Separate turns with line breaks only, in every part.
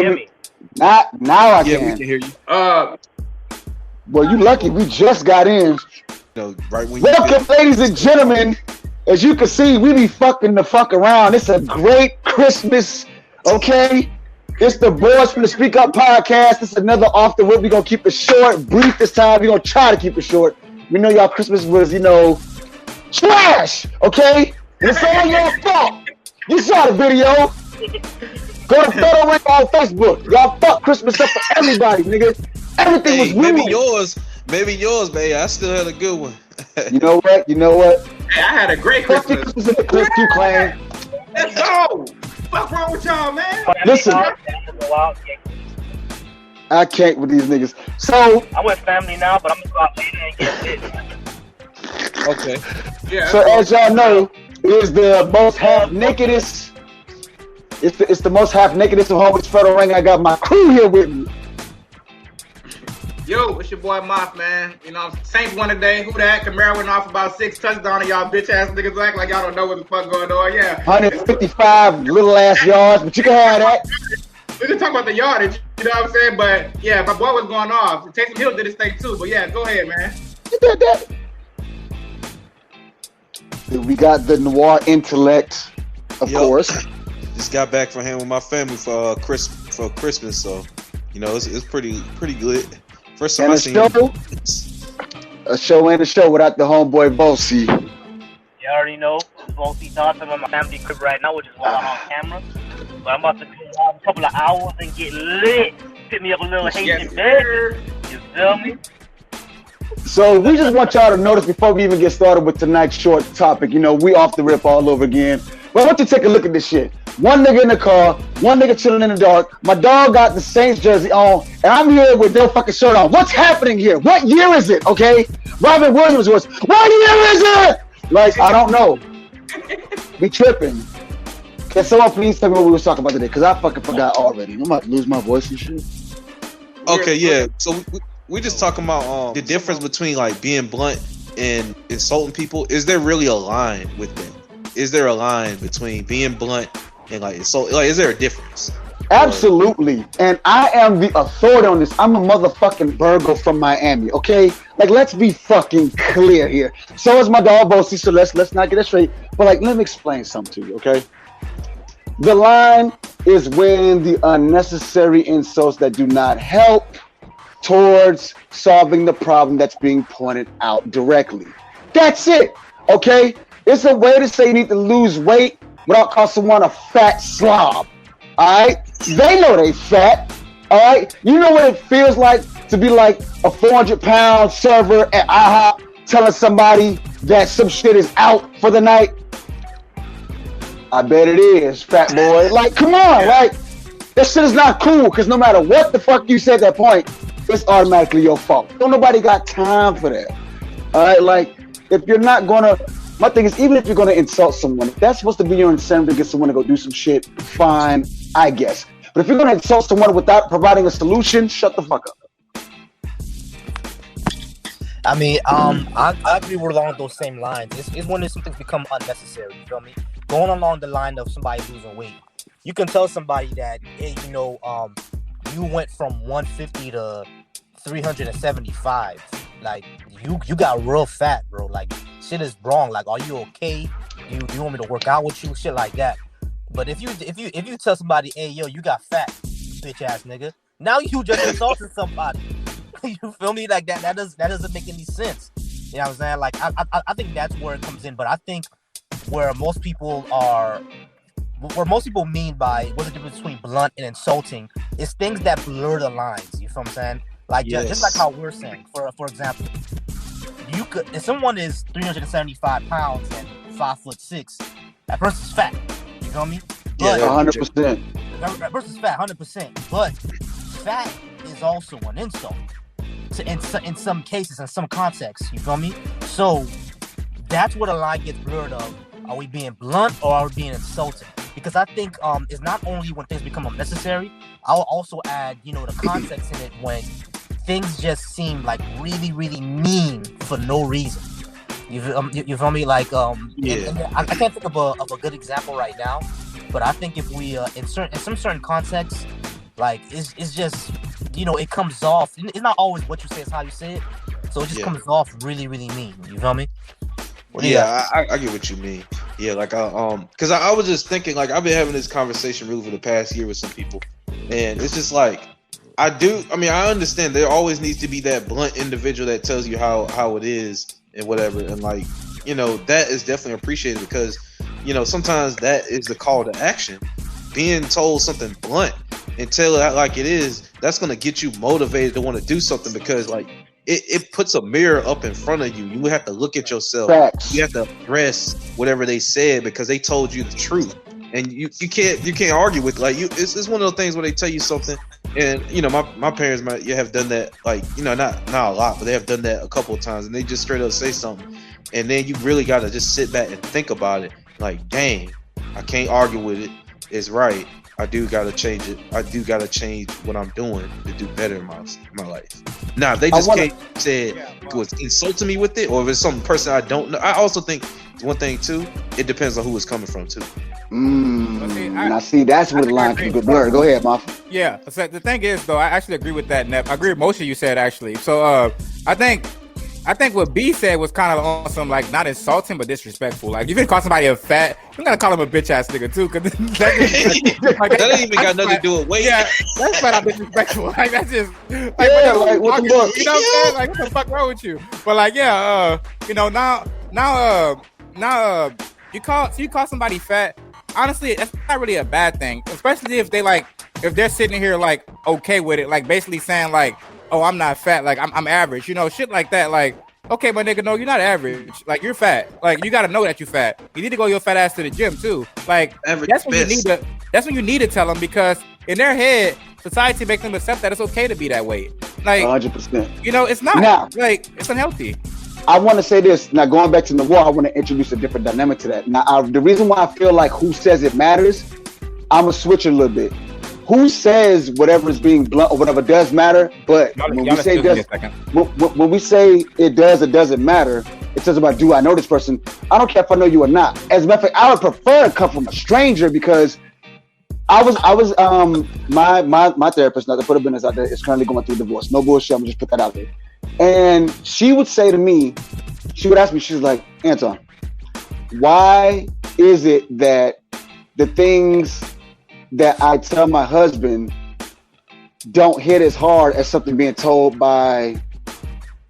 hear me? Now I
Yeah,
can.
we can hear you.
Well, you lucky. We just got in.
Right when
Welcome, ladies and gentlemen. As you can see, we be fucking the fuck around. It's a great Christmas, okay? It's the Boys from the Speak Up podcast. It's another off the whip. We're going to keep it short, brief this time. We're going to try to keep it short. We know y'all Christmas was, trash, okay? And it's all your fault. You saw the video. Go to Photo Ring on Facebook. Y'all fuck Christmas up for everybody, nigga. Everything was ruined.
Maybe yours, baby. I still had a good one.
You know what?
Hey, I had a great Christmas.
Christmas in the clip you claim.
Let's go. Fuck wrong with y'all, man?
Listen, I can't with these niggas. So
I'm with family now, but I'm gonna go out later and get lit.
Okay.
Yeah.
So as y'all know, it is the most half nakedest. It's the most half nakedest of home with Photo Ring. I got my crew here with me.
Yo, it's your boy Moth, man. Saints won today. Who that? Kamara went off about 6 touchdowns, and y'all bitch ass niggas act like y'all don't know what the fuck going on. Yeah.
155 little ass yards, but you can have that.
We can talk about the yardage, you know what I'm saying? But yeah, my boy was going off. Taysom Hill did his thing too. But yeah, go ahead, man.
You did that. We got the noir intellect, of course.
Just got back from him with my family for Christmas, so it's pretty good. First time I seen
a show
without the homeboy Bossy.
You already know. Bossy Dawson on my family crib right now, which is why I'm on camera. But I'm about to go out a couple of hours and get lit. Pick me up a little Haitian bed. You feel me?
So we just want y'all to notice before we even get started with tonight's short topic, we off the rip all over again. But I want you to take a look at this shit. One nigga in the car, one nigga chilling in the dark. My dog got the Saints jersey on, and I'm here with no fucking shirt on. What's happening here? What year is it? Okay, Robin Williams was. What year is it? Like, I don't know. Be tripping. Can someone please tell me what we was talking about today? Because I fucking forgot already. I'm about to lose my voice and shit.
Okay, yeah. So we just talking about the difference between like being blunt and insulting people. Is there really a line with that? Is there a line between being blunt and like insult? Like, is there a difference?
Absolutely. And I am the authority on this. I'm a motherfucking Virgo from Miami, okay? Like, let's be fucking clear here. So is my dog Bossy, so let's not get it straight. But like, let me explain something to you, okay? The line is when the unnecessary insults that do not help towards solving the problem that's being pointed out directly. That's it, okay? It's a way to say you need to lose weight without calling someone a fat slob. All right? They know they fat. All right? You know what it feels like to be like a 400-pound server at IHOP telling somebody that some shit is out for the night? I bet it is, fat boy. Like, come on. Like, that shit is not cool because no matter what the fuck you say at that point, it's automatically your fault. Don't nobody got time for that. All right? Like, if you're not going to... My thing is, even if you're going to insult someone, if that's supposed to be your incentive to get someone to go do some shit, fine, I guess. But if you're going to insult someone without providing a solution, shut the fuck up.
I mean, I agree with along those same lines. It's when some things become unnecessary, you feel me? Going along the line of somebody losing weight. You can tell somebody that, hey, you went from 150 to 375. Like, you got real fat, bro. Like, shit is wrong. Like, are you okay? You want me to work out with you? Shit like that. But if you tell somebody, hey, yo, you got fat, bitch ass nigga, now you just insulted somebody. You feel me? Like that doesn't make any sense. You know what I'm saying? Like, I think that's where it comes in. But I think where most people mean by what's the difference between blunt and insulting is things that blur the lines. You feel what I'm saying? Like, just like how we're saying, for example, you could, if someone is 375 pounds and 5'6", that person's fat. You feel me? But,
100%.
That person's fat, 100%. But fat is also an insult. In some cases, in some contexts, you feel me? So that's where the line gets blurred of, are we being blunt or are we being insulting? Because I think it's not only when things become unnecessary, I'll also add, the context in it when things just seem like really, really mean for no reason. You feel me? Like, and I can't think of a good example right now, but I think if we in some certain contexts, Like it's just, you know, it comes off. It's not always what you say; it's how you say it. So it just comes off really, really mean. You feel me?
I get what you mean. Yeah, like because I was just thinking, like, I've been having this conversation really for the past year with some people, and it's just like I understand there always needs to be that blunt individual that tells you how it is and whatever, and like, you know, that is definitely appreciated because, you know, sometimes that is the call to action. Being told something blunt and tell it like it is, that's gonna get you motivated to want to do something because, like, it puts a mirror up in front of you. You have to look at yourself.
Facts.
You have to address whatever they said because they told you the truth, and you can't argue with, like, you. It's one of those things where they tell you something, and, you know, my parents might have done that, like, you know, not a lot, but they have done that a couple of times, and they just straight up say something, and then you really got to just sit back and think about it. Like, dang, I can't argue with it. It's right. I do gotta change it. I do gotta change what I'm doing to do better in my life. Now, if they just came and said it was insulting me with it, or if it's some person I don't know. I also think one thing too, it depends on who it's coming from too.
Now see, that's where the line can get blurred. Go ahead, Moff.
Yeah. So the thing is, though, I actually agree with that, Nep. I agree with most of you said, actually. So I think what B said was kind of awesome, like, not insulting but disrespectful. Like, you can call somebody a fat, you gotta call him a bitch ass nigga too, because
that ain't even got nothing to do with weight.
Yeah, that's flat out disrespectful. Like, that's just like,
what the fuck?
You know what I'm saying? Like, what the fuck wrong with you? But like, you know, now you call somebody fat. Honestly, that's not really a bad thing, especially if they're sitting here like okay with it, like basically saying like, oh, I'm not fat, like I'm average, you know, shit like that. Like, okay, my nigga, no, you're not average. Like, you're fat. Like, you gotta know that you're fat. You need to go your fat ass to the gym too. Like, that's when you need to tell them, because in their head, society makes them accept that it's okay to be that way. Like,
100%.
You know, it's not.
Now,
like, it's unhealthy.
I want to say this. Now, going back to Noir, I want to introduce a different dynamic to that. Now, the reason why I feel like who says it matters, I'm going to switch a little bit. Who says whatever is being blunt or whatever does matter, but when we say it does or doesn't matter, it says about, do I know this person? I don't care if I know you or not. As a matter of fact, I would prefer it come from a stranger, because I was my therapist, not to put a business out there, is currently going through divorce. No bullshit, I'm gonna just put that out there. And she would say to me, she would ask me, she's like, Anton, why is it that the things that I tell my husband don't hit as hard as something being told by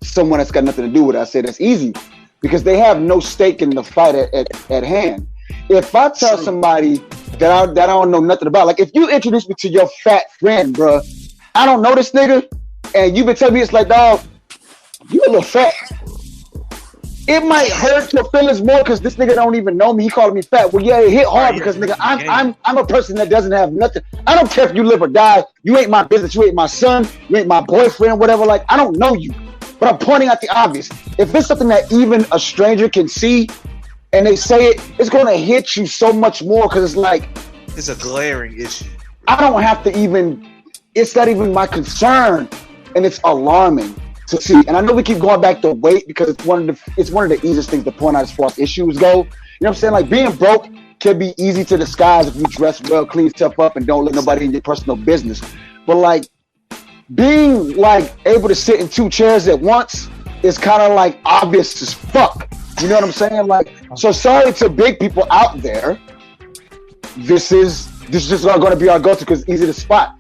someone that's got nothing to do with it? I said, that's easy, because they have no stake in the fight at hand. If I tell somebody that I don't know nothing about, like if you introduce me to your fat friend, bro, I don't know this nigga, and you've been telling me, it's like, dog, you a little fat. It might hurt your feelings more because this nigga don't even know me. He calling me fat. Well, yeah, it hit hard because nigga, I'm a person that doesn't have nothing. I don't care if you live or die. You ain't my business. You ain't my son. You ain't my boyfriend. Whatever. Like, I don't know you, but I'm pointing out the obvious. If it's something that even a stranger can see, and they say it, it's gonna hit you so much more, because it's like,
it's a glaring issue.
I don't have to even. It's not even my concern, and it's alarming to see. And I know we keep going back to weight because it's one of the easiest things to point out as far as issues go. You know what I'm saying? Like, being broke can be easy to disguise if you dress well, clean yourself up, and don't let nobody in your personal business. But like, being like able to sit in two chairs at once is kind of like obvious as fuck. You know what I'm saying? Like, so sorry to big people out there. This is just not going to be our go-to because it's easy to spot.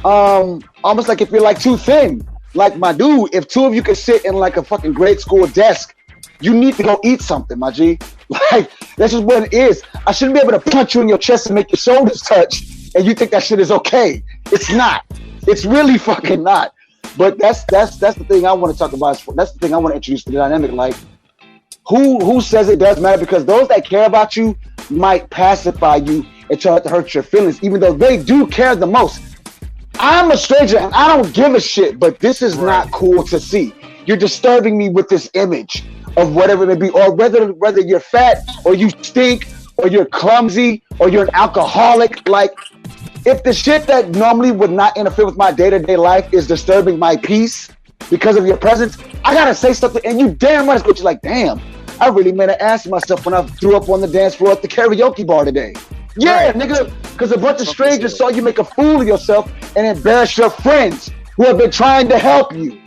Almost like if you're like too thin. Like, my dude, if two of you could sit in like a fucking grade school desk, you need to go eat something, my G. Like, that's just what it is. I shouldn't be able to punch you in your chest and make your shoulders touch, and you think that shit is okay. It's not. It's really fucking not. But that's the thing I want to talk about. That's the thing I want to introduce to the dynamic. Like, who says it does matter? Because those that care about you might pacify you and try to hurt your feelings, even though they do care the most. I'm a stranger and I don't give a shit, but this is not cool to see. You're disturbing me with this image of whatever it may be, or whether you're fat or you stink or you're clumsy or you're an alcoholic. Like, if the shit that normally would not interfere with my day-to-day life is disturbing my peace because of your presence, I gotta say something. And you damn right, but you're like, damn, I really made an ass of myself when I threw up on the dance floor at the karaoke bar today. Yeah, nigga, because a bunch of strangers saw you make a fool of yourself and embarrass your friends who have been trying to help you.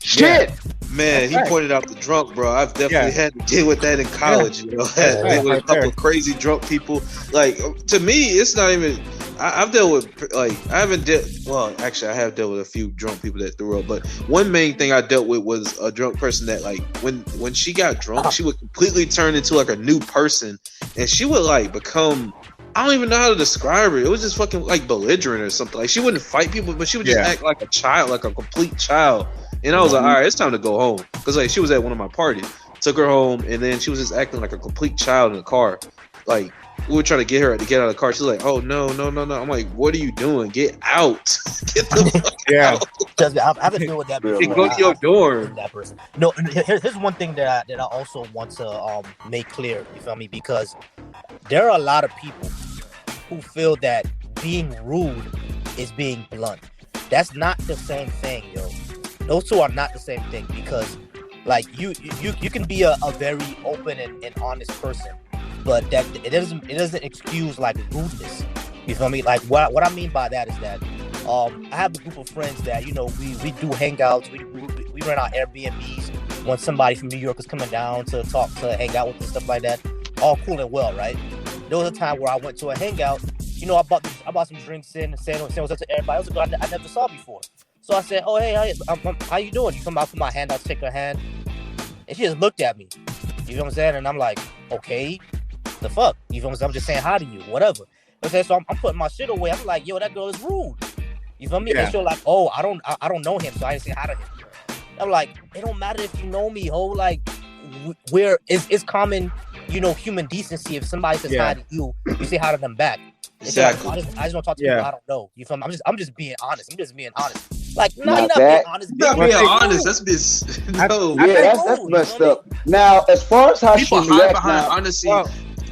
Shit.
Man, he pointed out the drunk, bro. I've definitely had to deal with that in college. You know, had to deal with a couple of crazy drunk people. Like, to me, it's not even. I've dealt with I haven't dealt. Well, actually, I have dealt with a few drunk people that threw up. But one main thing I dealt with was a drunk person that, like, when she got drunk, she would completely turn into like a new person, and she would like become. I don't even know how to describe it. It was just fucking like belligerent or something. Like, she wouldn't fight people, but she would just act like a child, like a complete child. And I was like, all right, it's time to go home. Because, like, she was at one of my parties. Took her home, and then she was just acting like a complete child in the car. Like, we were trying to get her to get out of the car. She's like, oh, no. I'm like, what are you doing? Get out. Get the fuck out.
Trust me, I've been dealing with that before.
Go to your dorm.
That person. No, here's one thing that I also want to make clear, you feel me? Because there are a lot of people who feel that being rude is being blunt. That's not the same thing, yo. Those two are not the same thing, because like you can be a very open and honest person, but that it doesn't excuse like rudeness. You feel me? Like what I mean by that is that I have a group of friends that, you know, we do hangouts, we rent out Airbnbs when somebody from New York is coming down to hang out with and stuff like that. All cool and well, right? There was a time where I went to a hangout, you know, I bought some drinks in, saying what's up to everybody. It was a girl I never saw before. So I said, oh, hey, how you doing? You come out, put my hand out, shake her hand. And she just looked at me. You know what I'm saying? And I'm like, okay, the fuck? You feel what I'm saying? I'm just saying hi to you, whatever. Okay, so I'm putting my shit away. I'm like, yo, that girl is rude. You feel me? Yeah. And she's like, oh, I don't know him, so I didn't say hi to him. I'm like, it don't matter if you know me, ho. Like, it's common, you know, human decency. If somebody says hi to you, you say hi to them back.
Exactly.
Like, I just don't talk to people I don't know. You feel me? I'm just being honest. Like, no, you're not being honest.
You're not being honest. That's no.
Yeah, that's messed up. Now, as far as how
people hide behind honesty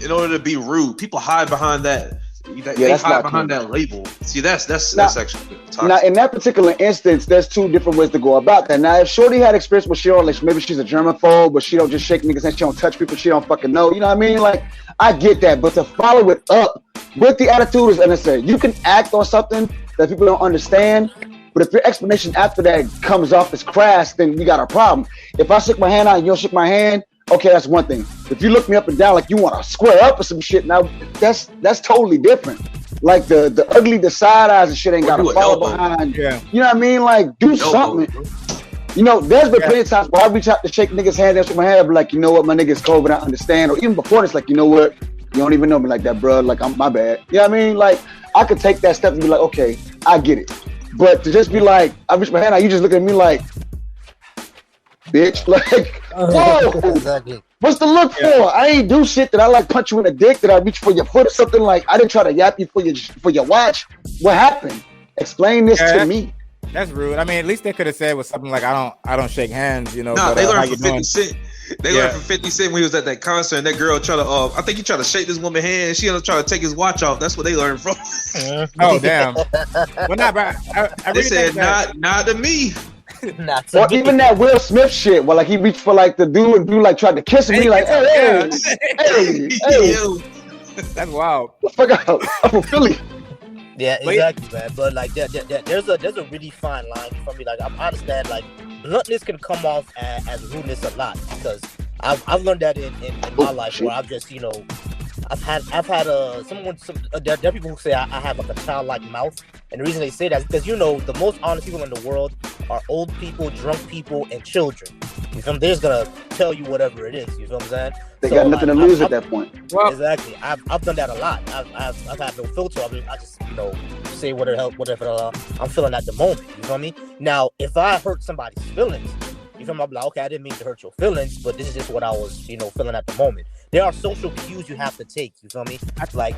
in order to be rude, people hide behind that. They hide behind that label. See, that's actually toxic.
Now, in that particular instance, there's two different ways to go about that. Now, if Shorty had experience with she don't, like, maybe she's a germaphobe, but she don't just shake niggas and she don't touch people she don't fucking know. You know what I mean? Like, I get that, but to follow it up with the attitude is unnecessary. You can act on something that people don't understand, but if your explanation after that comes off as crass, then you got a problem. If I shake my hand out and you don't shake my hand, okay, that's one thing. If you look me up and down like you want to square up or some shit, now that's totally different. Like the ugly, the side eyes and shit ain't got to follow behind. Yeah. You know what I mean? Like, do something. You know, there's been plenty of times where I reach out to shake niggas' hands and shake my hand, but like, you know what, my nigga's cold, but I understand. Or even before this, like, you know what, you don't even know me like that, bro. Like, I'm my bad. You know what I mean? Like, I could take that step and be like, okay, I get it. But to just be like, I reach my hand out, you just look at me like, bitch, like, whoa, exactly. What's the look for? I ain't do shit that I like punch you in the dick, that I reach for your foot or something. Like, I didn't try to yap you for your watch. What happened? Explain this to me.
That's rude. I mean, at least they could have said was something like, I don't shake hands, you know.
Nah, they learned from 50 Cent. They learned from 50 Cent when he was at that concert, and that girl tried to, I think he tried to shake this woman's hand. She ended up trying to take his watch off. That's what they learned from.
Oh, damn. Well, not, bro. I
really they said, not to me.
Or even that Will Smith shit, where like he reached for like the dude and dude like tried to kiss him. He like, hey.
That's wild.
Fuck out. I'm from Philly.
Yeah, exactly, man. But like, there's a really fine line for me. Like, I understand like bluntness can come off as rudeness a lot, because I've learned that in my life where I've just, you know, I've had there are people who say I have like a childlike mouth, and the reason they say that is because, you know, the most honest people in the world are old people, drunk people, and children. You feel me? They're just gonna tell you whatever it is. You feel what I'm saying?
They got nothing to lose at that point.
Well, exactly. I've done that a lot. I've had no filter. I just, you know, say whatever I'm feeling at the moment. You feel me? Now, if I hurt somebody's feelings, you feel me? I'm like, okay, I didn't mean to hurt your feelings, but this is just what I was, you know, feeling at the moment. There are social cues you have to take. You feel me? Like,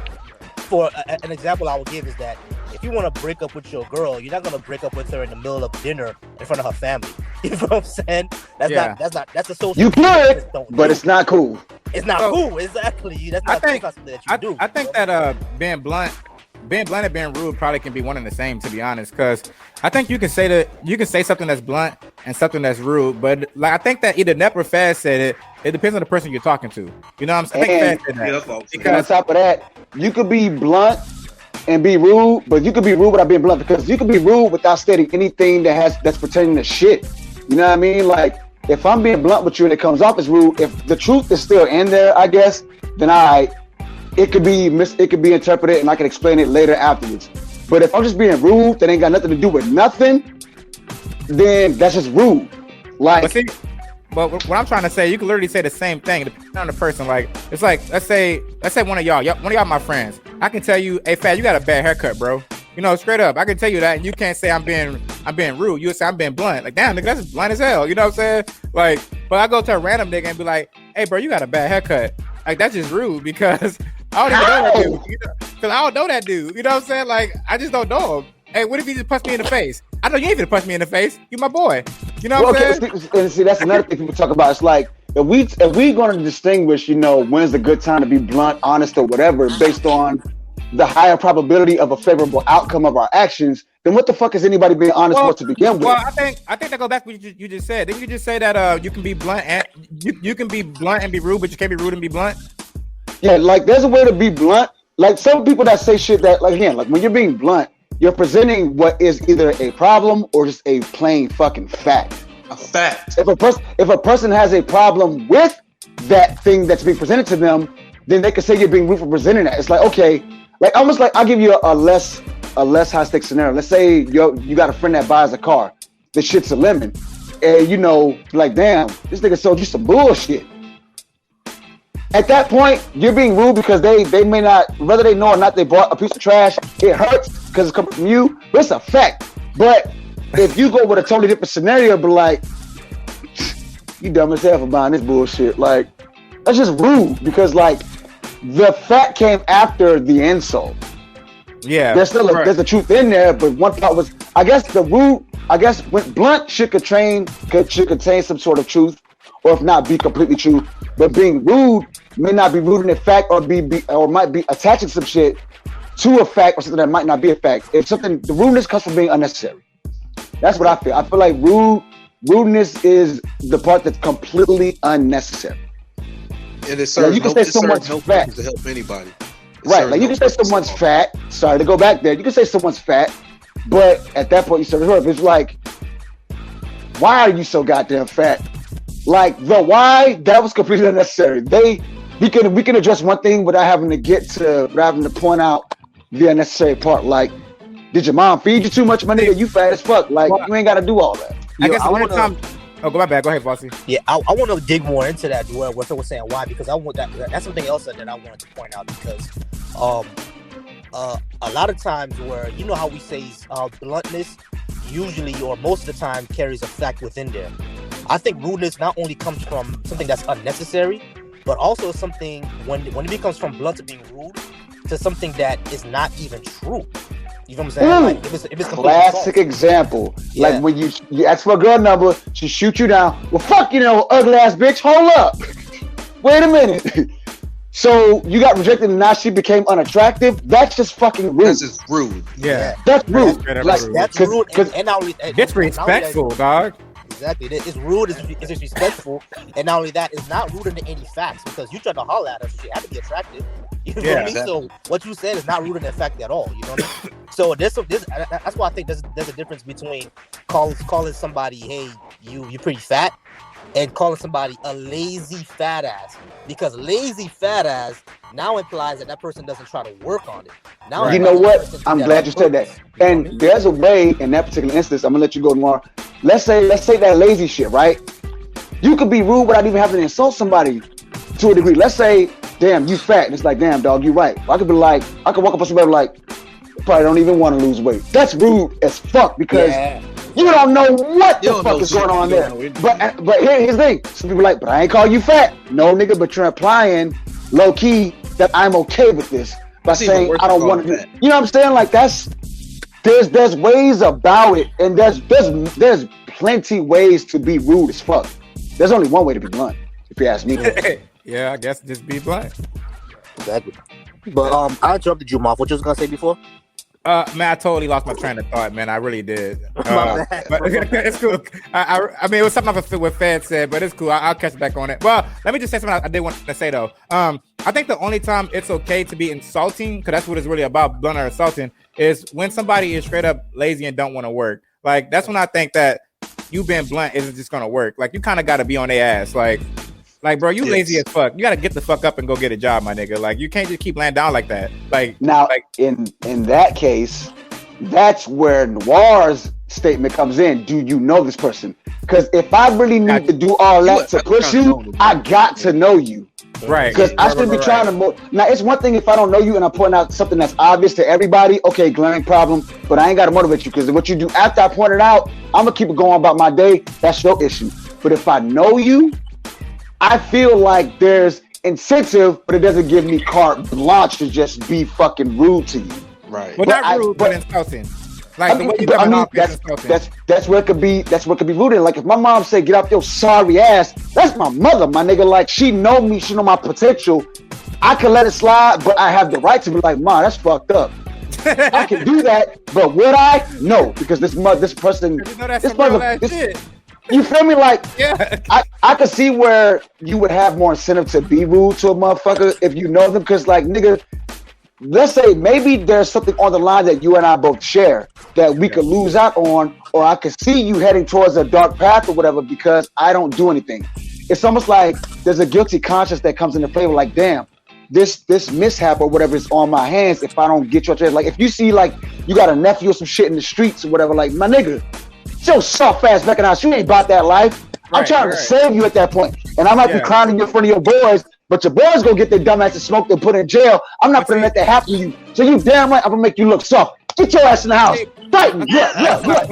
for an example I would give is that if you want to break up with your girl, you're not gonna break up with her in the middle of dinner in front of her family. You know what I'm saying? That's a social.
You could, but it's not cool.
It's not cool, exactly. That's not something that you do.
I think that being blunt and being rude probably can be one and the same, to be honest. Because I think you can say something that's blunt and something that's rude, but like I think that either Nep or Faz said it. It depends on the person you're talking to. You know what I'm saying? I think Faz said that.
Because on top of that, you could be blunt and be rude, but you could be rude without being blunt, because you could be rude without stating anything that's pertaining to shit. You know what I mean? Like, if I'm being blunt with you and it comes off as rude, if the truth is still in there, I guess, then it could be interpreted, and I can explain it later afterwards. But if I'm just being rude, that ain't got nothing to do with nothing, then that's just rude. Like,
but what I'm trying to say, you can literally say the same thing depending on the person. Like, it's like, let's say one of y'all my friends. I can tell you, hey, Fat, you got a bad haircut, bro. You know, straight up, I can tell you that, and you can't say I'm being rude. You say I'm being blunt. Like, damn, nigga, that's just blunt as hell. You know what I'm saying? Like, but I go to a random nigga and be like, hey, bro, you got a bad haircut. Like, that's just rude because I don't even know that dude. You know? Because I don't know that dude. You know what I'm saying? Like, I just don't know him. Hey, what if he just punched me in the face? I know you ain't gonna punch me in the face. You my boy. You know what I'm saying?
And see, that's another thing people talk about. It's like, if we going to distinguish, you know, when's a good time to be blunt, honest, or whatever, based on the higher probability of a favorable outcome of our actions, then what the fuck is anybody being honest for to begin with?
Well, I think that goes back to what you just said. Didn't you just say that you can be blunt and you can be blunt and be rude, but you can't be rude and be blunt?
Yeah, like, there's a way to be blunt. Like, some people that say shit that, like, again, like, when you're being blunt, you're presenting what is either a problem or just a plain fucking fact.
A fact.
If a person has a problem with that thing that's being presented to them, then they can say you're being rude for presenting that. It's like, okay, like, almost like, I'll give you a less high stakes scenario. Let's say you got a friend that buys a car, the shit's a lemon, and you know, like, damn, this nigga sold you some bullshit. At that point, you're being rude because they may not, whether they know or not, they bought a piece of trash. It hurts because it's coming from you, but it's a fact. But if you go with a totally different scenario, but like, you dumb as hell for buying this bullshit, like, that's just rude, because like, the fact came after the insult.
Yeah,
there's still there's the truth in there, but one part was, I guess when blunt should contain some sort of truth, or if not, be completely true. But being rude may not be rude in a fact, or or might be attaching some shit to a fact, or something that might not be a fact. If something, the rudeness comes from being unnecessary. That's what I feel. I feel like rudeness is the part that's completely unnecessary.
And it serves,
you can say someone's fat
to help anybody.
Right, like, you can say someone's fat. Sorry to go back there. You can say someone's fat, but at that point you serve her. It's like, why are you so goddamn fat? Like, the why, that was completely unnecessary. We can address one thing without having to point out the unnecessary part. Like, did your mom feed you too much, my nigga? You fat as fuck. Like, you ain't got to do all that.
I guess time. Oh, go back. Go ahead, Bossy.
Yeah, I want to dig more into that. What I was saying, why? Because I want that's something else that I wanted to point out, because a lot of times where, you know how we say bluntness usually or most of the time carries a fact within there. I think rudeness not only comes from something that's unnecessary, but also something when it becomes from blunt to being rude to something that is not even true. You know what I'm saying? Like, if it's
classic example. Yeah. Like, when you ask for a girl number, she shoot you down. Well, fuck, you know, ugly ass bitch. Hold up. Wait a minute. So you got rejected and now she became unattractive? That's just fucking rude.
That's just rude.
Yeah.
That's rude.
That's rude. And not only
disrespectful, dog.
Exactly. It's rude, it's disrespectful, and not only that, it's not rooted in any facts, because you tried to holler at her, so she had to be attractive. You know what I mean? Exactly. So what you said is not rooted in fact at all. You know what I mean? So that's why I think there's a difference between calling somebody, hey, you're pretty fat, and calling somebody a lazy fat ass, because lazy fat ass now implies that person doesn't try to work on it. Now,
you know what? I'm glad you said that. And there's a way in that particular instance. I'm gonna let you go tomorrow. Let's say that lazy shit, right? You could be rude without even having to insult somebody to a degree. Let's say, damn, you fat. And it's like, damn, dog, you right. I could walk up on somebody like, you probably don't even want to lose weight. That's rude as fuck, because you don't know what the fuck is going on there. But here's the thing. Some people are like, but I ain't call you fat. No, nigga, but you're implying low key that I'm okay with this by saying I don't want to do it. You know what I'm saying? Like, there's ways about it, and there's plenty ways to be rude as fuck. There's only one way to be blunt, if you ask me.
Yeah, I guess just be blunt.
Exactly. But I interrupted you, Marv. What you was gonna say before?
Man, I totally lost my train of thought, man. I really did. But it's cool. I mean, it was something off what Fed said, but it's cool. I'll catch back on it. Well, let me just say something I did want to say though. I think the only time it's okay to be insulting, because that's what it's really about, blunt or insulting, is when somebody is straight up lazy and don't want to work. Like that's when I think that you being blunt isn't just gonna work. Like you kind of got to be on their ass. Like, bro, you lazy as fuck. You gotta get the fuck up and go get a job, my nigga. Like, you can't just keep laying down like that. Like,
now, in that case, that's where Noir's statement comes in. Do you know this person? Because if I really need to do all that to push you, I got to know you.
Right.
Because I should be trying to. Now, it's one thing if I don't know you and I'm pointing out something that's obvious to everybody. Okay, glaring problem, but I ain't got to motivate you because what you do after I point it out, I'm gonna keep it going about my day. That's your issue. But if I know you, I feel like there's incentive, but it doesn't give me carte blanche to just be fucking rude to you.
Right.
Well, not rude, but insulting. Like the way you coming off is insulting.
That's where it could be. That's what could be rooted. Like if my mom say, "Get off your sorry ass," that's my mother, my nigga. Like she know me, she know my potential. I can let it slide, but I have the right to be like, "Ma, that's fucked up." I can do that, but would I? No, because this person,
you know that's some real ass shit.
You feel me? Like,
yeah,
I could see where you would have more incentive to be rude to a motherfucker if you know them. Because, like, nigga, let's say maybe there's something on the line that you and I both share that we could lose out on, or I could see you heading towards a dark path or whatever because I don't do anything. It's almost like there's a guilty conscience that comes into play. Like, damn, this mishap or whatever is on my hands if I don't get your chance. Like, if you see, like, you got a nephew or some shit in the streets or whatever, like, my nigga, your soft ass back in the house. You ain't about that life. I'm trying to save you at that point. And I might be clowning you in front of your boys, but your boys gonna get their dumb ass and smoked and put in jail. I'm not gonna let that happen to you. So you damn right I'm gonna make you look soft. Get your ass in the house. Fight me. What?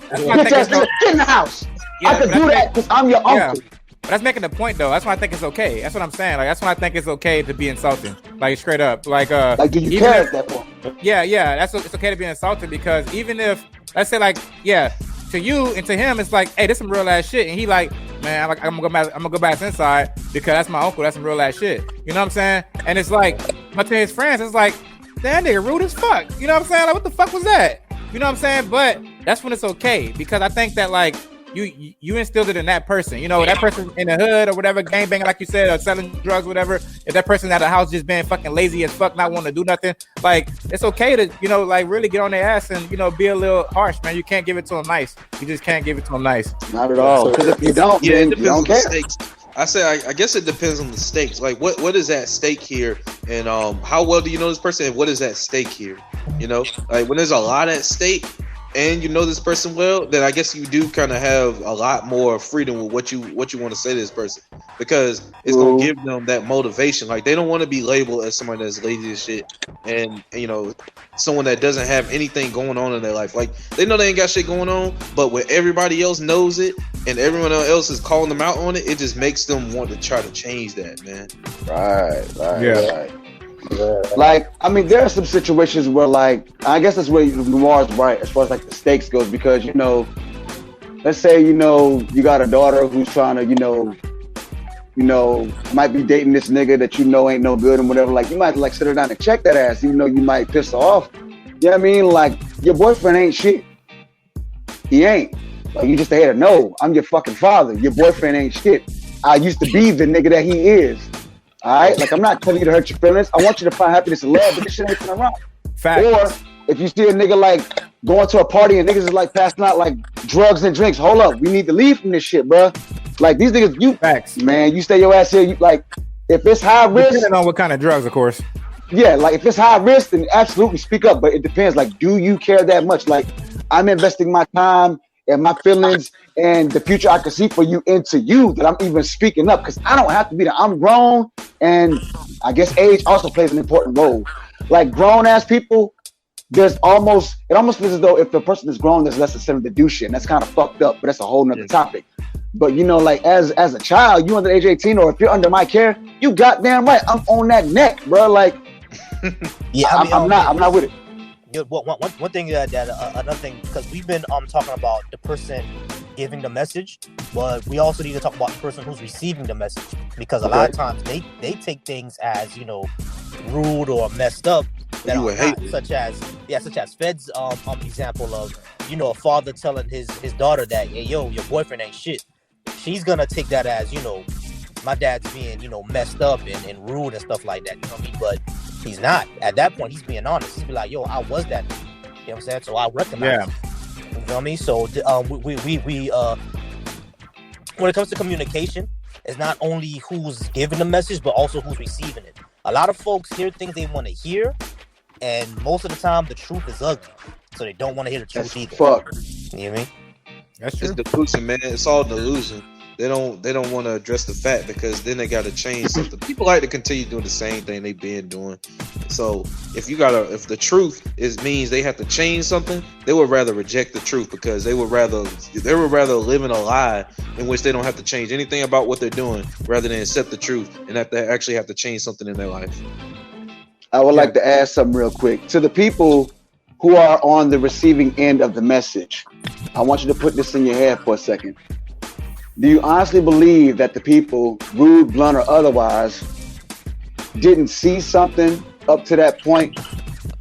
Get your ass get in the house. I can do that because I'm your uncle.
But that's making the point though. That's why I think it's okay. That's what I'm saying. Like that's why I think it's okay to be insulting. Like straight up. Like
do you care at that point?
Yeah. It's okay to be insulted because even if let's say like to you and to him it's like, hey, this some real ass shit, and he like, man, I'm gonna go back inside because that's my uncle. That's some real ass shit. You know what I'm saying? And it's like, but to his friends, it's like, that nigga rude as fuck. You know what I'm saying? Like, what the fuck was that? You know what I'm saying? But that's when it's okay because I think that like you instilled it in that person. You know, that person in the hood or whatever, gangbanging like you said, or selling drugs, whatever. If that person at the house just being fucking lazy as fuck, not wanting to do nothing, like it's okay to, you know, like really get on their ass and, you know, be a little harsh, man. You can't give it to them nice. You just can't give it to them nice.
Not at all. Because if you don't, then you don't care.
I guess it depends on the stakes. Like what is at stake here, and how well do you know this person, and what is at stake here? You know, like when there's a lot at stake and you know this person well, then I guess you do kind of have a lot more freedom with what you want to say to this person, because it's gonna give them that motivation. Like they don't want to be labeled as somebody that's lazy as shit, and you know, someone that doesn't have anything going on in their life. Like they know they ain't got shit going on, but when everybody else knows it and everyone else is calling them out on it, it just makes them want to try to change that, man.
Right. Like, I mean, there are some situations where, like, I guess that's where Noir's right as far as like the stakes goes, because you know, let's say you got a daughter who's trying to, you know, might be dating this nigga that you know ain't no good and whatever. Like, you might like sit her down and check that ass, even though you might piss her off. You know what I mean? Like, your boyfriend ain't shit. He ain't. Like, you just had to know, I'm your fucking father. Your boyfriend ain't shit. I used to be the nigga that he is. All right, like I'm not telling you to hurt your feelings. I want you to find happiness and love, but this shit ain't coming around.
Facts.
Or if you see a nigga like going to a party and niggas is like passing out like drugs and drinks, hold up, we need to leave from this shit, bro. Like these niggas, you
facts,
man, you stay your ass here. You like, if it's high risk,
depending on what kind of drugs, of course.
Yeah, like if it's high risk, then absolutely speak up. But it depends. Like, do you care that much? Like, I'm investing my time and my feelings and the future I can see for you into you, that I'm even speaking up, because I don't have to be there. I'm grown, and I guess age also plays an important role. Like grown ass people, it almost feels as though if the person is grown, there's less incentive to do shit, and that's kind of fucked up. But that's a whole nother topic. But you know, like as a child, you under age 18, or if you're under my care, you goddamn right, I'm on that neck, bro. Like, yeah, I'm not with it.
One thing another thing, because we've been talking about the person giving the message, but we also need to talk about the person who's receiving the message, because a lot of times they take things as, you know, rude or messed up that are not, such as Yeah, such as Fed's example of, a father telling his daughter that, hey, yo, your boyfriend ain't shit. She's gonna take that as, my dad's being, messed up and rude and stuff like that. You know what I mean? But he's not. At that point, he's being honest. He's be like, yo, I was that. You know what I'm saying? So I recognize. You know what I mean? So we when it comes to communication, it's not only who's giving the message, but also who's receiving it. A lot of folks hear things they want to hear, and most of the time the truth is ugly, so they don't want to hear the truth either.
Fuck.
You know what I mean?
That's true. It's delusion, man. It's all delusion. They don't want to address the fact because then they got to change something. People like to continue doing the same thing they've been doing. So if the truth means they have to change something, they would rather reject the truth because they would rather live in a lie in which they don't have to change anything about what they're doing rather than accept the truth and have to actually have to change something in their life.
I would like to add something real quick to the people who are on the receiving end of the message. I want you to put this in your head for a second. Do you honestly believe that the people, rude, blunt, or otherwise, didn't see something up to that point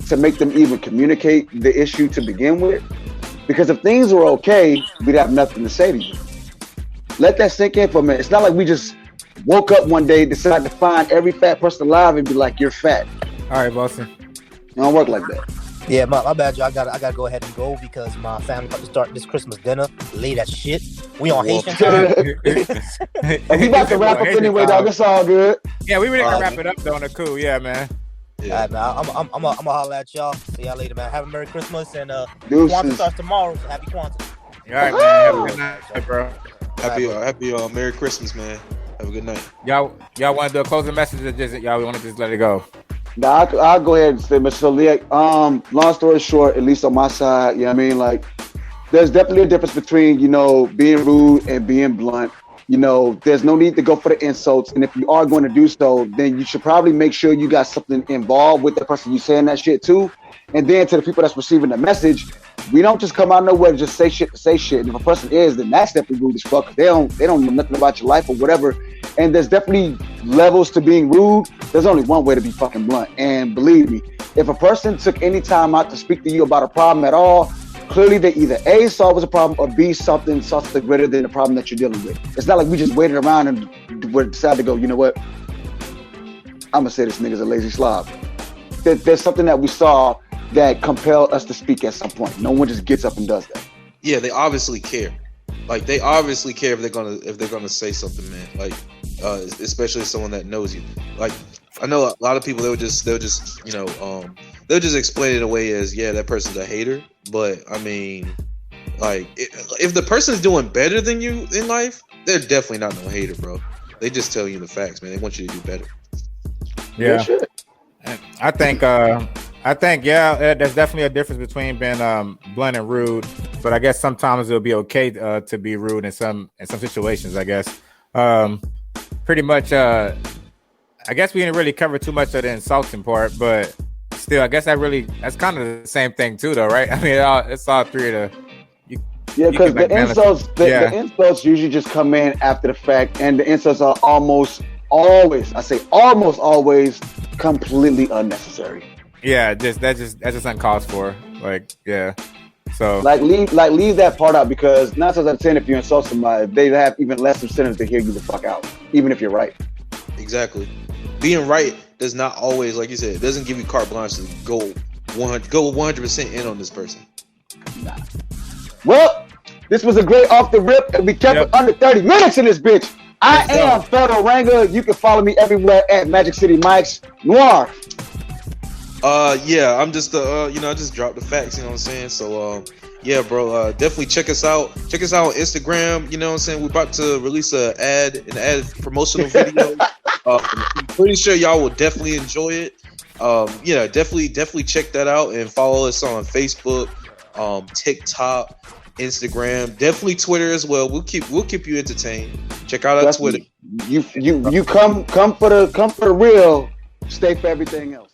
to make them even communicate the issue to begin with? Because if things were okay, we'd have nothing to say to you. Let that sink in for a minute. It's not like we just woke up one day, decided to find every fat person alive and be like, you're fat.
All right, Boston.
It don't work like that.
Yeah, my bad, y'all. I gotta go ahead and go because my family about to start this Christmas dinner late as shit. We on Haitian time.
We about to wrap up anyway, dog. It's all good.
Yeah, we really gonna wrap it up though on the cool. Yeah, man.
Yeah.
All right, man. I'm gonna holler at y'all. See y'all later, man. Have a Merry Christmas and
Deuces.
Kwanzaa starts tomorrow. So happy Kwanzaa.
All right, man. Have a good night, bro.
Happy Merry Christmas, man. Have a good night.
Y'all want to do a closing message or just y'all want to just let it go?
Now, I'll go ahead and say, Mr. Lee, long story short, at least on my side, you know what I mean? Like, there's definitely a difference between, being rude and being blunt. There's no need to go for the insults. And if you are going to do so, then you should probably make sure you got something involved with the person you saying that shit to. And then to the people that's receiving the message, we don't just come out of nowhere to just say shit to say shit. And if a person is, then that's definitely rude as fuck. They don't know nothing about your life or whatever. And there's definitely levels to being rude. There's only one way to be fucking blunt. And believe me, if a person took any time out to speak to you about a problem at all, clearly they either A, saw it was a problem, or B, something greater than the problem that you're dealing with. It's not like we just waited around and decided to go, you know what? I'm going to say this nigga's a lazy slob. There's something that we saw that compelled us to speak at some point. No one just gets up and does that.
Yeah, they obviously care. Like, they obviously care if they're gonna say something, man. Like, especially someone that knows you. Like, I know a lot of people they'll just explain it away as, yeah, that person's a hater. But I mean, like, if the person's doing better than you in life, they're definitely not no hater, bro. They just tell you the facts, man. They want you to do better.
Yeah, I think there's definitely a difference between being blunt and rude, but I guess sometimes it'll be okay to be rude in some situations. I guess pretty much. I guess we didn't really cover too much of the insulting part, but still, I guess that's kind of the same thing too, though, right? I mean, it's all three of the.
Because the insults usually just come in after the fact, and the insults are almost always completely unnecessary.
Yeah, that's just uncalled for. Like, yeah. So
leave that part out, because 9 times out of 10, if you insult somebody, they have even less incentive to hear you the fuck out, even if you're right.
Exactly. Being right does not always, like you said, it doesn't give you carte blanche to go 100% in on this person.
Nah. Well, this was a great off the rip, and we kept it under 30 minutes in this bitch. I am Federal Ranger. You can follow me everywhere at Magic City Mike's. Noir.
Yeah, I'm just I just dropped the facts, you know what I'm saying? So yeah, bro, definitely check us out. Check us out on Instagram, you know what I'm saying? We're about to release an ad promotional video. I'm pretty sure y'all will definitely enjoy it. Yeah, definitely check that out and follow us on Facebook, TikTok, Instagram, definitely Twitter as well. We'll keep you entertained. Check out our Twitter.
You come for the real, stay for everything else.